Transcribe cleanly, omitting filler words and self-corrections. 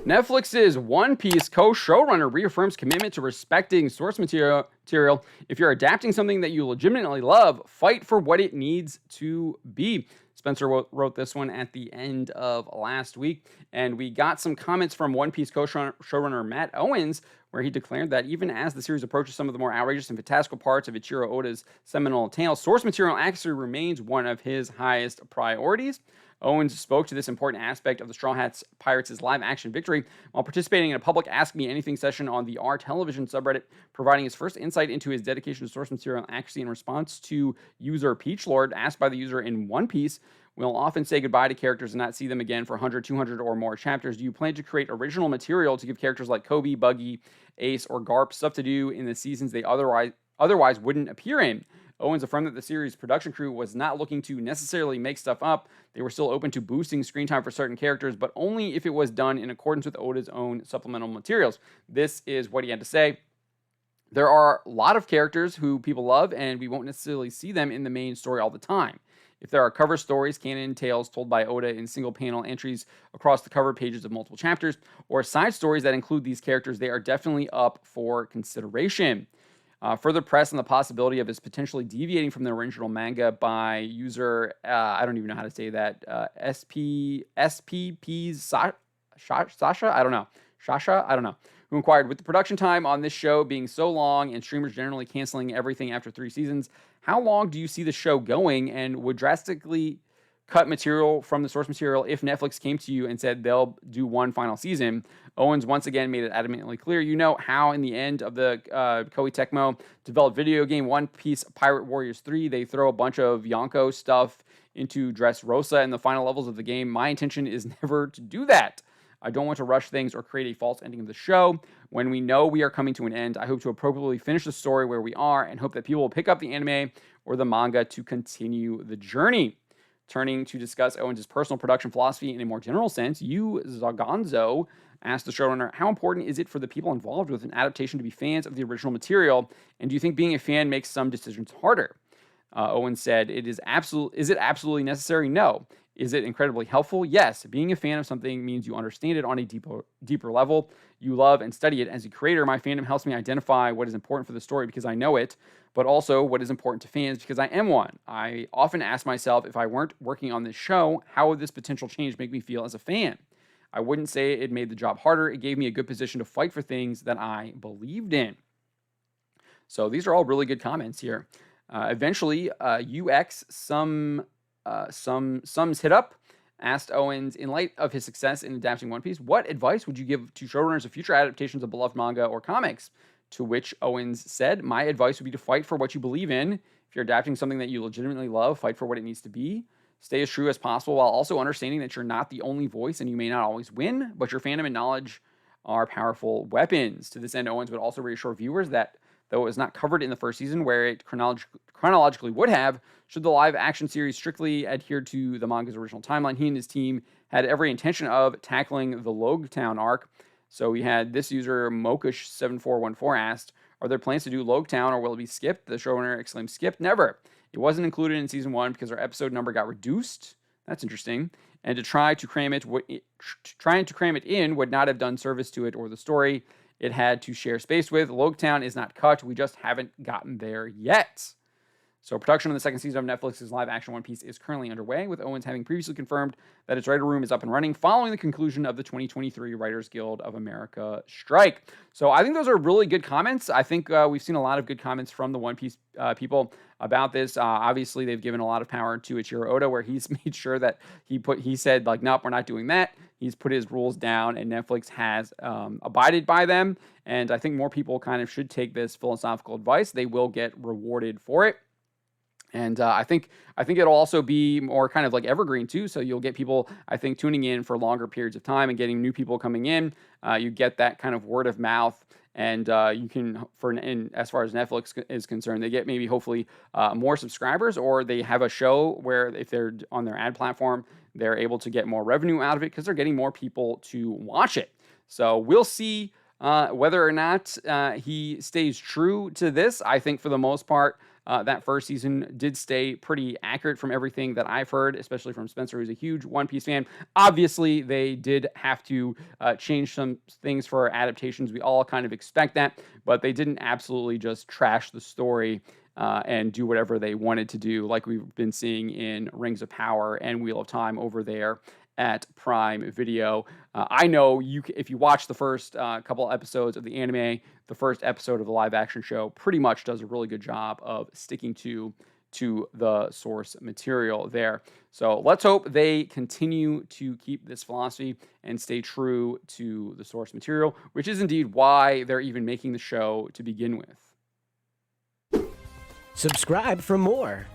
Netflix's One Piece co-showrunner reaffirms commitment to respecting source material. If you're adapting something that you legitimately love, fight for what it needs to be. Spencer wrote this one at the end of last week, and we got some comments from One Piece co-showrunner Matt Owens, where he declared that even as the series approaches some of the more outrageous and fantastical parts of Eiichiro Oda's seminal tale, source material accuracy remains one of his highest priorities. Owens spoke to this important aspect of the Straw Hats Pirates' live-action victory while participating in a public Ask Me Anything session on the R Television subreddit, providing his first insight into his dedication to source material accuracy in response to user Peachlord, asked by the user in One Piece, "We'll often say goodbye to characters and not see them again for 100, 200, or more chapters. Do you plan to create original material to give characters like Kobe, Buggy, Ace, or Garp stuff to do in the seasons they otherwise wouldn't appear in?" Owens affirmed that the series' production crew was not looking to necessarily make stuff up. They were still open to boosting screen time for certain characters, but only if it was done in accordance with Oda's own supplemental materials. This is what he had to say. "There are a lot of characters who people love, and we won't necessarily see them in the main story all the time. If there are cover stories, canon tales told by Oda in single panel entries across the cover pages of multiple chapters, or side stories that include these characters, they are definitely up for consideration." Further press on the possibility of his potentially deviating from the original manga by user, I don't even know how to say that, SPP's Sasha? I don't know. Shasha? I don't know. Who inquired, "With the production time on this show being so long and streamers generally canceling everything after 3 seasons, how long do you see the show going, and would drastically cut material from the source material if Netflix came to you and said they'll do one final season?" Owens once again made it adamantly clear, "You know how in the end of the Koei Tecmo developed video game One Piece Pirate Warriors 3, they throw a bunch of Yonko stuff into Dressrosa in the final levels of the game. My intention is never to do that. I don't want to rush things or create a false ending of the show. When we know we are coming to an end, I hope to appropriately finish the story where we are and hope that people will pick up the anime or the manga to continue the journey." Turning to discuss Owens' personal production philosophy in a more general sense, Yu Zaganzo asked the showrunner, "How important is it for the people involved with an adaptation to be fans of the original material? And do you think being a fan makes some decisions harder?" Owens said, Is it absolutely necessary? No. Is it incredibly helpful? Yes. Being a fan of something means you understand it on a deeper level. You love and study it. As a creator, my fandom helps me identify what is important for the story because I know it, but also what is important to fans because I am one. I often ask myself, if I weren't working on this show, how would this potential change make me feel as a fan? I wouldn't say it made the job harder. It gave me a good position to fight for things that I believed in. So these are all really good comments here. Eventually, UX Sums Hit Up asked Owens, in light of his success in adapting One Piece, what advice would you give to showrunners of future adaptations of beloved manga or comics? To which Owens said, "My advice would be to fight for what you believe in. If you're adapting something that you legitimately love, fight for what it needs to be. Stay as true as possible while also understanding that you're not the only voice and you may not always win, but your fandom and knowledge are powerful weapons." To this end, Owens would also reassure viewers that though it was not covered in the first season where it chronologically would have, should the live-action series strictly adhere to the manga's original timeline, he and his team had every intention of tackling the Logetown arc. So we had this user, Mokish7414, asked, "Are there plans to do Logetown or will it be skipped?" The showrunner exclaimed, "Skipped? Never. It wasn't included in season 1 because our episode number got reduced." That's interesting. And to try to cram it in would not have done service to it or the story it had to share space with. Logetown is not cut. We just haven't gotten there yet. So production on the second season of Netflix's live-action One Piece is currently underway, with Owens having previously confirmed that its writer room is up and running following the conclusion of the 2023 Writers Guild of America strike. So I think those are really good comments. I think we've seen a lot of good comments from the One Piece people about this. Obviously, they've given a lot of power to Eiichiro Oda, where he's made sure that he said, like, nope, we're not doing that. He's put his rules down, and Netflix has abided by them. And I think more people kind of should take this philosophical advice. They will get rewarded for it. And I think it'll also be more kind of like evergreen too. So you'll get people, I think, tuning in for longer periods of time and getting new people coming in. You get that kind of word of mouth, and you can, as far as Netflix is concerned, they get maybe hopefully more subscribers, or they have a show where if they're on their ad platform, they're able to get more revenue out of it because they're getting more people to watch it. So we'll see whether or not he stays true to this. I think for the most part, that first season did stay pretty accurate from everything that I've heard, especially from Spencer, who's a huge One Piece fan. Obviously, they did have to change some things for adaptations. We all kind of expect that, but they didn't absolutely just trash the story and do whatever they wanted to do, like we've been seeing in Rings of Power and Wheel of Time over there at Prime Video. I know if you watch the first couple episodes of the anime, the first episode of the live action show pretty much does a really good job of sticking to the source material there. So let's hope they continue to keep this philosophy and stay true to the source material, which is indeed why they're even making the show to begin with. Subscribe for more.